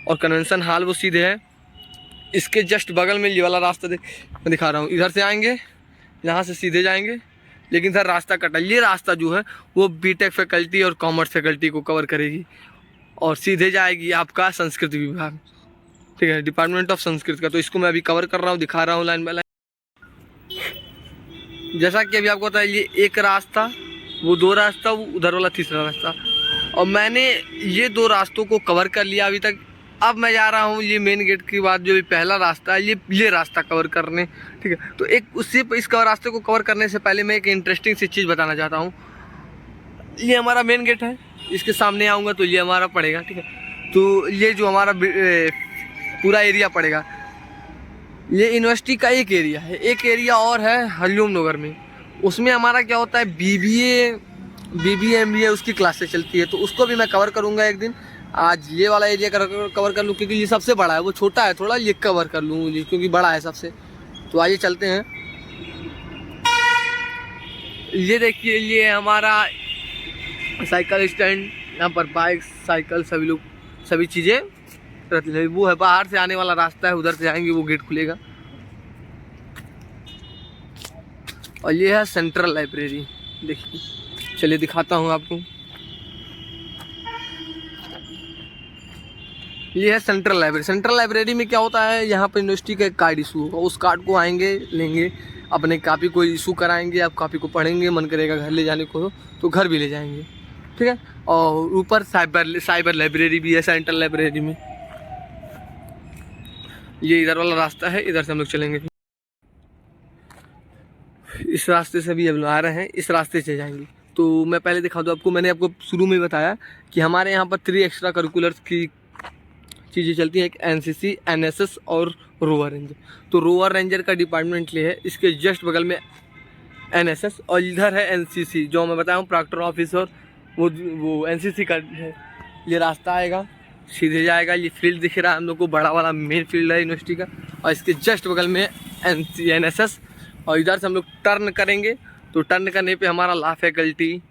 Speaker 1: और कन्वेंशन हॉल वो सीधे है। इसके जस्ट बगल में ये वाला रास्ता मैं दिखा रहा हूँ। इधर से आएंगे, यहाँ से सीधे जाएंगे, लेकिन सर रास्ता कटा। ये रास्ता जो है वो बीटेक फैकल्टी और कॉमर्स फैकल्टी को कवर करेगी और सीधे जाएगी आपका संस्कृत विभाग, ठीक है, डिपार्टमेंट ऑफ संस्कृत का। तो इसको मैं अभी कवर कर रहा हूँ, दिखा रहा हूँ लाइन बाय लाइन। जैसा कि अभी आपको पता है, ये एक रास्ता, वो 2 रास्ता, वो उधर वाला तीसरा रास्ता, और मैंने ये 2 रास्तों को कवर कर लिया अभी तक। अब मैं जा रहा हूँ ये मेन गेट के बाद जो भी पहला रास्ता है, ये रास्ता कवर करने, ठीक है। तो इस रास्ते को कवर करने से पहले मैं एक इंटरेस्टिंग सी चीज़ बताना चाहता हूँ। ये हमारा मेन गेट है, इसके सामने आऊँगा तो ये हमारा पड़ेगा, ठीक है। तो ये जो हमारा पूरा एरिया पड़ेगा, ये यूनिवर्सिटी का एक एरिया है। एक एरिया और है हरिओम नगर में, उसमें हमारा क्या होता है, बीबीए MBA उसकी क्लासेस चलती है। तो उसको भी मैं कवर करूँगा एक दिन। आज ये वाला एरिया कवर कर लूँ क्योंकि ये सबसे बड़ा है, वो छोटा है थोड़ा, ये कवर कर लूँ क्योंकि बड़ा है सबसे। तो आइए चलते हैं। ये देखिए, ये हमारा साइकिल स्टैंड, यहाँ पर बाइक, साइकिल, सभी चीज़ें रहती है। वो है बाहर से आने वाला रास्ता है, उधर से आएंगे वो गेट खुलेगा। और ये है सेंट्रल लाइब्रेरी, देखिए, चलिए दिखाता हूँ आपको। ये है सेंट्रल लाइब्रेरी। सेंट्रल लाइब्रेरी में क्या होता है, यहाँ पर यूनिवर्सिटी का एक कार्ड इशू होगा, उस कार्ड को आएंगे, लेंगे, अपने कॉपी को इशू कराएंगे, आप कॉपी को पढ़ेंगे, मन करेगा घर ले जाने को तो घर भी ले जाएंगे, ठीक है। और ऊपर साइबर लाइब्रेरी भी है सेंट्रल लाइब्रेरी में। ये इधर वाला रास्ता है, इधर से हम लोग चलेंगे। इस रास्ते से भी अब आ रहे हैं, इस रास्ते से जाएंगे। तो मैं पहले दिखा दूँ आपको, मैंने आपको शुरू में बताया कि हमारे यहाँ पर 3 एक्स्ट्रा करिकुलर्स की चीज़ें चलती हैं, एक एनसीसी, एनएसएस और रोवर रेंजर। तो रोवर रेंजर का डिपार्टमेंट ये है, इसके जस्ट बगल में एनएसएस और इधर है एनसीसी, जो मैं बताया हूँ प्रॉक्टर ऑफिसर, वो एनसीसी का है। ये रास्ता आएगा, सीधे जाएगा, ये फील्ड दिख रहा है हम लोग को, बड़ा वाला मेन फील्ड है यूनिवर्सिटी का, और इसके जस्ट बगल में एनएसएस। और इधर से हम लोग टर्न करेंगे, तो टर्न करने पे हमारा लॉ फैकल्टी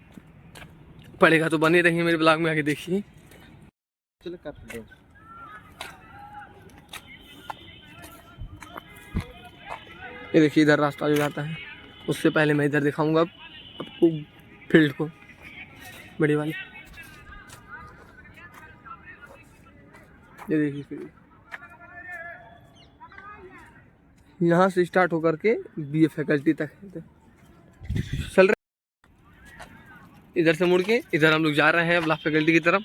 Speaker 1: पड़ेगा। तो बने रहिए मेरे ब्लॉग में, आगे देखिए।
Speaker 2: चलो कर दो।
Speaker 1: ये देखिए इधर रास्ता जो जाता है, उससे पहले मैं इधर दिखाऊंगा आपको फील्ड को, बड़ी वाली। ये देखिए फील्ड यहाँ से स्टार्ट होकर के बीए फैकल्टी तक है। चल रहे इधर से मुड़ के इधर हम लोग जा रहे हैं अब लॉ फैकल्टी की तरफ।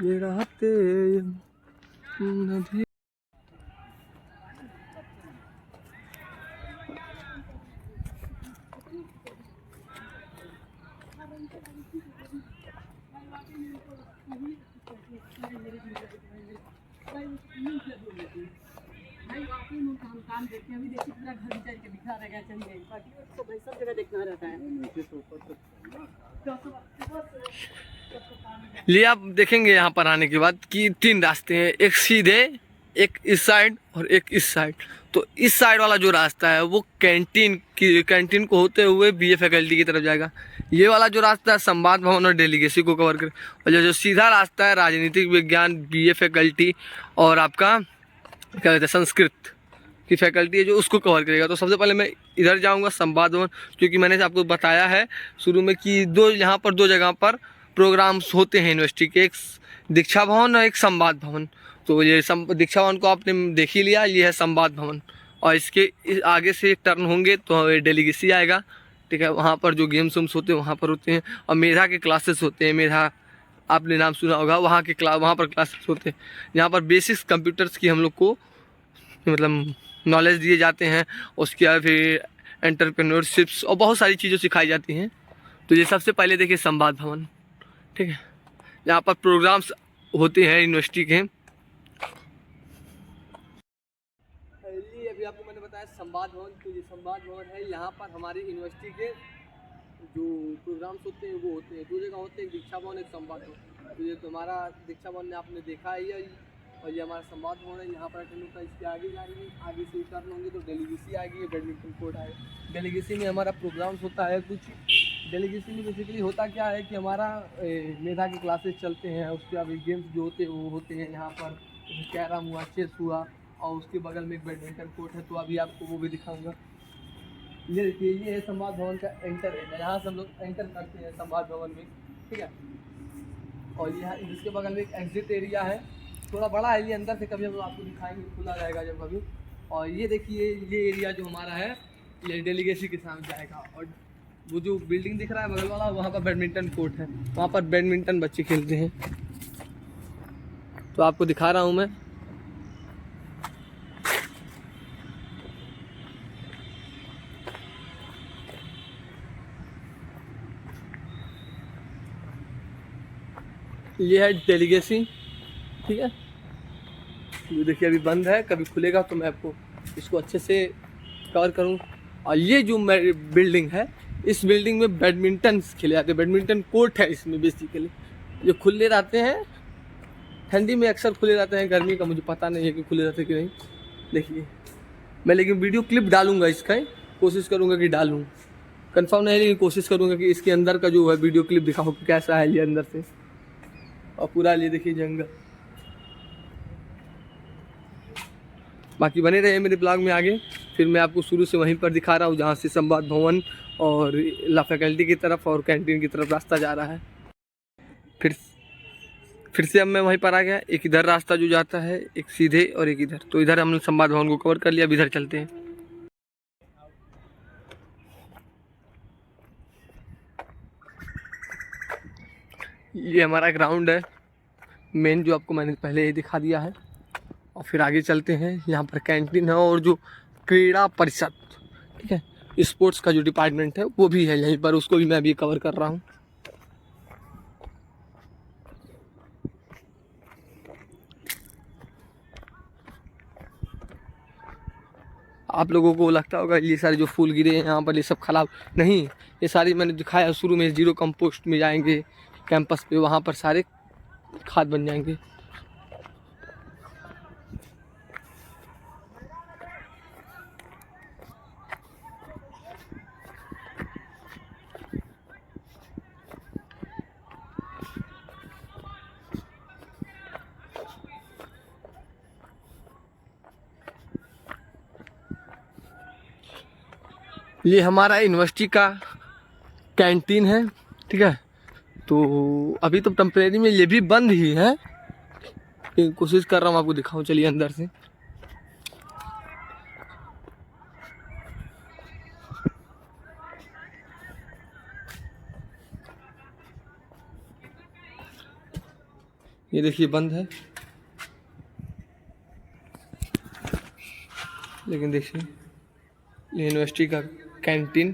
Speaker 1: ये रहते नदी
Speaker 3: काम देखते हैं, अभी देखिए पूरा घर चल के दिखा रहेगा, चलिए बाकी उसको भाई सब जगह देखना रहता है।
Speaker 1: लिए आप देखेंगे यहाँ पर आने के बाद कि 3 रास्ते हैं, एक सीधे, एक इस साइड और एक इस साइड। तो इस साइड वाला जो रास्ता है वो कैंटीन को होते हुए बीए फैकल्टी की तरफ जाएगा। ये वाला जो रास्ता है संवाद भवन और डेलीगेसी को कवर करे, और जो सीधा रास्ता है राजनीतिक विज्ञान बीए फैकल्टी और आपका क्या कहते हैं संस्कृत की फैकल्टी है जो उसको कवर करेगा। तो सबसे पहले मैं इधर जाऊंगा संवाद भवन, क्योंकि मैंने आपको बताया है शुरू में कि यहाँ पर 2 जगह पर प्रोग्राम्स होते हैं यूनिवर्सिटी के, एक दीक्षा भवन और एक संवाद भवन। तो ये दीक्षा भवन को आपने देख ही लिया, ये है संवाद भवन, और इसके आगे से टर्न होंगे तो डेलीगेसी आएगा। ठीक है, वहाँ पर जो गेम्स वेम्स होते हैं वहाँ पर होते हैं, और मेधा के क्लासेस होते हैं। मेधा आपने नाम सुना होगा, वहाँ पर क्लासेस होते हैं जहाँ पर बेसिक्स कंप्यूटर्स की हम लोग को मतलब नॉलेज दिए जाते हैं। उसके बाद फिर एंटरप्रेन्योरशिप्स और बहुत सारी चीज़ें सिखाई जाती हैं। तो ये सबसे पहले देखिए संवाद भवन, ठीक है, यहाँ पर प्रोग्राम्स होते हैं यूनिवर्सिटी के। अभी आपको मैंने बताया संवाद भवन, तो ये संवाद भवन है, यहाँ पर हमारी यूनिवर्सिटी के जो प्रोग्राम्स होते हैं वो होते हैं। 2 जगह होते हैं, एक दीक्षा भवन, एक संवाद भवन। तो ये तुम्हारा दीक्षा भवन आपने देखा ही है, और ये हमारा संवाद भवन है। यहाँ पर अटेंड होता है, इसके आगे जाएंगे, आगे से टर्न होंगे तो डेलीगेसी आएगी, बैडमिंटन कोर्ट आएगा। डेलीगेसी में हमारा प्रोग्राम्स होता है कुछ। डेलीगेसी में बेसिकली होता क्या है कि हमारा मेधा के क्लासेस चलते हैं, उसके बाद गेम्स जो होते हैं वो होते हैं यहाँ पर, कैरम हुआ, चेस हुआ, और उसके बगल में एक बैडमिंटन कोर्ट है। तो अभी आपको वो भी दिखाऊंगा। ये देखिए, ये है संवाद भवन का एंटर एरिया, यहाँ से हम लोग एंटर करते हैं संवाद भवन में, ठीक है। और यहाँ इसके बगल में एक एग्जिट एरिया है, थोड़ा बड़ा है ये, अंदर से कभी हम लोग आपको दिखाएंगे, खुला रहेगा जब कभी। और ये देखिए, ये एरिया जो हमारा है ये डेलीगेसी के सामने जाएगा, और वो जो बिल्डिंग दिख रहा है बगल वाला, वहाँ पर बैडमिंटन कोर्ट है, वहाँ पर बैडमिंटन बच्चे खेलते हैं। तो आपको दिखा रहा हूँ मैं। ये है डेलीगेसी, ठीक है। ये देखिए अभी बंद है, कभी खुलेगा तो मैं आपको इसको अच्छे से कवर करूँ। और ये जो बिल्डिंग है, इस बिल्डिंग में बैडमिंटन खेले जाते हैं, बैडमिंटन कोर्ट है इसमें बेसिकली। जो खुले रहते हैं ठंडी में, अक्सर खुले रहते हैं, गर्मी का मुझे पता नहीं है कि खुले रहते कि नहीं। देखिए मैं लेकिन वीडियो क्लिप डालूंगा इसका, कोशिश करूँगा कि डालूँ, कंफर्म नहीं लेकिन कोशिश करूँगा कि इसके अंदर का जो है वीडियो क्लिप दिखाऊँ कि कैसा है ये अंदर से। और पूरा ये देखिए जंगल। बाकी बने रहे मेरे ब्लॉग में आगे, फिर मैं आपको शुरू से वहीं पर दिखा रहा हूँ जहाँ से संवाद भवन और लॉ फैकल्टी की तरफ और कैंटीन की तरफ रास्ता जा रहा है। फिर से अब मैं वहीं पर आ गया। एक इधर रास्ता जो जाता है, एक सीधे और एक इधर। तो इधर हमने संवाद भवन को कवर कर लिया, अब इधर चलते हैं। ये हमारा ग्राउंड है, मेन जो आपको मैंने पहले ही दिखा दिया है। और फिर आगे चलते हैं, यहाँ पर कैंटीन है और जो क्रीड़ा परिषद, ठीक है, स्पोर्ट्स का जो डिपार्टमेंट है वो भी है यहीं पर, उसको भी मैं अभी कवर कर रहा हूँ। आप लोगों को लगता होगा ये सारे जो फूल गिरे हैं यहाँ पर ये सब खराब नहीं, ये सारी मैंने दिखाया शुरू में, जीरो कंपोस्ट में जाएंगे कैंपस पे, वहाँ पर सारे खाद बन जाएंगे। ये हमारा यूनिवर्सिटी का कैंटीन है, ठीक है। तो अभी तो टेम्परेरी में ये भी बंद ही है, कोशिश कर रहा हूँ आपको दिखाऊं, चलिए अंदर से। ये देखिए बंद है, लेकिन देखिए ये यूनिवर्सिटी का कैंटीन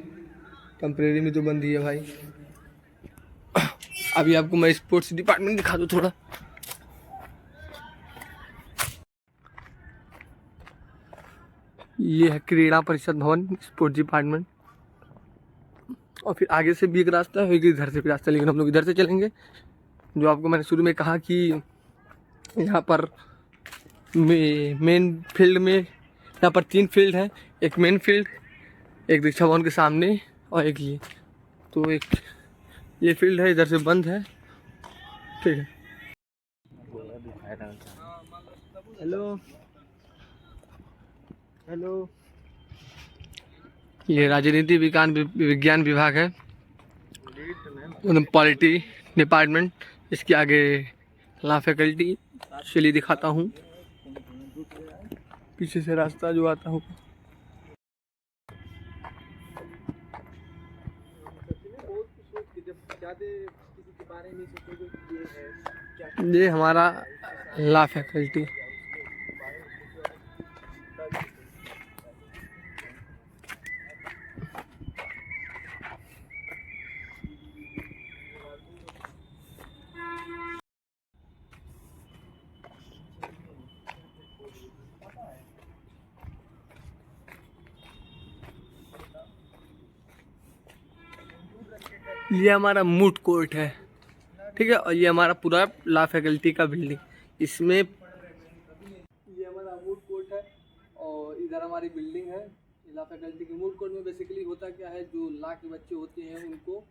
Speaker 1: टेम्परेरी में तो बंद ही है भाई। अभी आपको मैं स्पोर्ट्स डिपार्टमेंट दिखा दूँ थोड़ा। ये है क्रीड़ा परिषद भवन, स्पोर्ट्स डिपार्टमेंट। और फिर आगे से भी एक रास्ता है, इधर से भी रास्ता, लेकिन हम लोग इधर से चलेंगे। जो आपको मैंने शुरू में कहा कि यहाँ पर मेन फील्ड में, यहाँ पर 3 फील्ड हैं, एक मेन फील्ड, एक दीक्षा भवन के सामने और एक ये, तो एक ये फील्ड है, इधर से बंद है, ठीक है।
Speaker 2: हेलो हेलो,
Speaker 1: ये राजनीति विज्ञान विभाग है, पॉलिटी डिपार्टमेंट। इसके आगे लॉ फैकल्टी, चलिए दिखाता हूँ पीछे से रास्ता जो आता हूँ। ये हमारा लॉ फैकल्टी, ये हमारा मूट कोर्ट है, ठीक है। और ये हमारा पूरा लॉ फैकल्टी का बिल्डिंग, इसमें ये हमारा मूट कोर्ट है और इधर हमारी बिल्डिंग है लॉ फैकल्टी की। मूट कोर्ट में बेसिकली होता क्या है, जो लॉ के बच्चे होते हैं उनको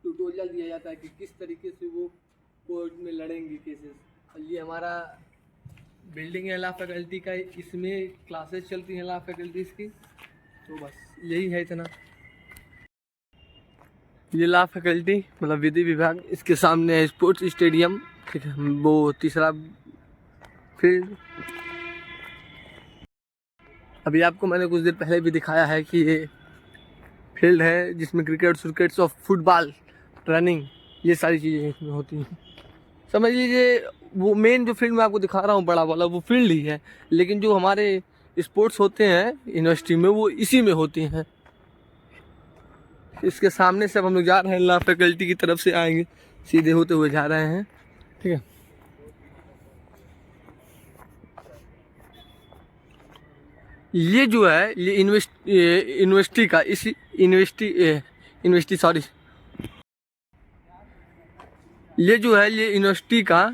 Speaker 1: ट्यूटोरियल दिया जाता है कि किस तरीके से वो कोर्ट में लड़ेंगे केसेस। और ये हमारा बिल्डिंग है लॉ फैकल्टी का, इसमें क्लासेस चलती हैं लॉ फैकल्टीज़ की। तो बस यही है इतना। ये लॉ फैकल्टी मतलब विधि विभाग, इसके सामने है स्पोर्ट्स स्टेडियम, ठीक है, वो तीसरा फील्ड। अभी आपको मैंने कुछ देर पहले भी दिखाया है कि ये फील्ड है जिसमें क्रिकेट और फुटबॉल, रनिंग, ये सारी चीज़ें इसमें होती हैं। समझ लीजिए वो मेन जो फील्ड मैं आपको दिखा रहा हूँ बड़ा वाला, वो फील्ड ही है, लेकिन जो हमारे स्पोर्ट्स होते हैं यूनिवर्सिटी में वो इसी में होती हैं। इसके सामने से अब हम लोग जा रहे हैं, लॉ फैकल्टी की तरफ से आएंगे, सीधे होते हुए जा रहे हैं, ठीक है। ये जो है ये यूनिवर्सिटी का, इसी यूनिवर्सिटी सॉरी, ये जो है ये यूनिवर्सिटी का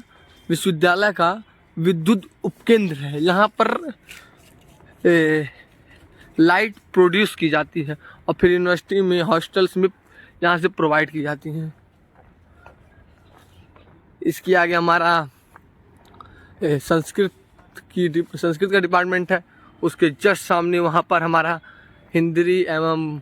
Speaker 1: विश्वविद्यालय का विद्युत उपकेंद्र है। यहाँ पर लाइट प्रोड्यूस की जाती है और फिर यूनिवर्सिटी में हॉस्टल्स में यहाँ से प्रोवाइड की जाती हैं। इसके आगे हमारा संस्कृत का डिपार्टमेंट है, उसके जस्ट सामने वहाँ पर हमारा हिंदी एवं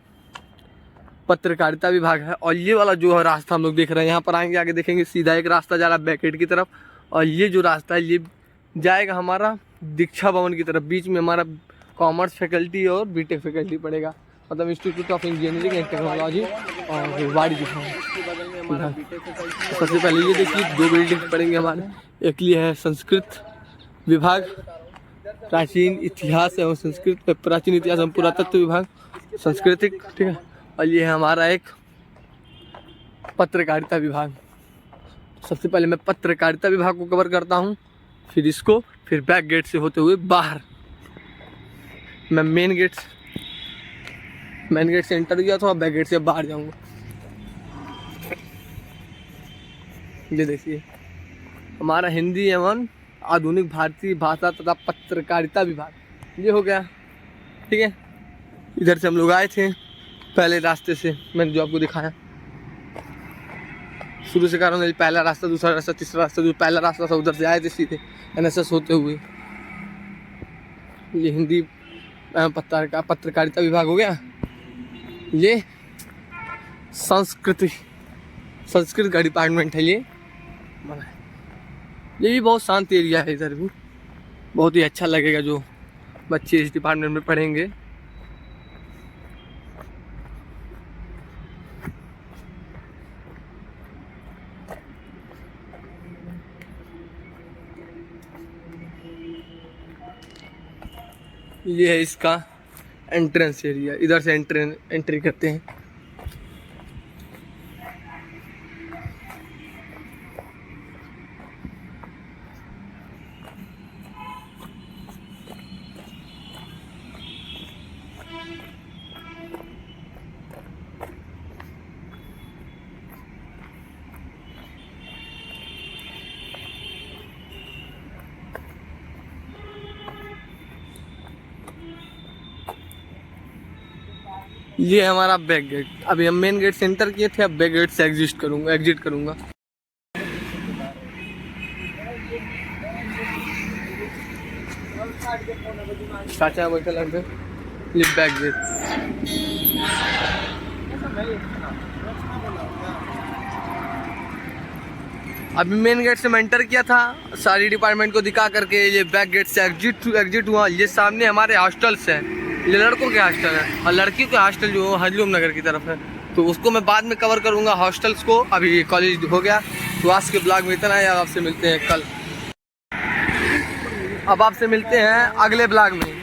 Speaker 1: पत्रकारिता विभाग है। और ये वाला जो है रास्ता हम लोग देख रहे हैं, यहाँ पर आएंगे आगे देखेंगे सीधा एक रास्ता जा रहा है बैकेट की तरफ, और ये जो रास्ता है ये जाएगा हमारा दीक्षा भवन की तरफ। बीच में हमारा कॉमर्स फैकल्टी और बीटेक फैकल्टी पड़ेगा। मतलब institute of engineering and technology और वाणिज्य विभाग। सबसे पहले ये देखिए 2 बिल्डिंग पड़ेंगे हमारे। एक ये है संस्कृत विभाग, प्राचीन इतिहास एवं संस्कृत, प्राचीन इतिहास एवं पुरातत्व विभाग सांस्कृतिक, ठीक है। और ये है हमारा एक पत्रकारिता विभाग। सबसे पहले मैं पत्रकारिता विभाग को कवर करता हूँ, फिर इसको, फिर बैक गेट से होते हुए बाहर मैं मेन गेट से एंटर किया था, बैक गेट से बाहर जाऊंगा। ये देखिए हमारा हिंदी एवं आधुनिक भारतीय भाषा तथा पत्रकारिता विभाग ये हो गया, ठीक है। इधर से हम लोग आए थे पहले रास्ते से, मैंने जो आपको दिखाया शुरू से कारण पहला रास्ता, दूसरा रास्ता, तीसरा रास्ता। जो पहला रास्ता था उधर से आए थे सीधे NSS होते हुए। ये हिंदी पत्रकारिता विभाग हो गया। ये संस्कृत का डिपार्टमेंट है। ये भी बहुत शांत एरिया है, इधर भी बहुत ही अच्छा लगेगा जो बच्चे इस डिपार्टमेंट में पढ़ेंगे। ये है इसका एंट्रेंस एरिया, इधर से एंट्री करते हैं। ये है हमारा बैक गेट। अभी हम मेन गेट से एंटर किए थे, अब बैक गेट से एग्जिट करूंगा। चाचा बैठे लड़के, ये बैक गेट। अभी मेन गेट से मैं एंटर किया था, सारी डिपार्टमेंट को दिखा करके ये बैक गेट से एग्जिट हुआ। ये सामने हमारे हॉस्टल्स हैं, ये लड़कों के हॉस्टल है और लड़कियों के हॉस्टल जो हजलूम नगर की तरफ है, तो उसको मैं बाद में कवर करूंगा हॉस्टल्स को। अभी कॉलेज हो गया, तो आज के ब्लॉग में इतना है। आपसे मिलते हैं कल, अब आपसे मिलते हैं अगले ब्लॉग में।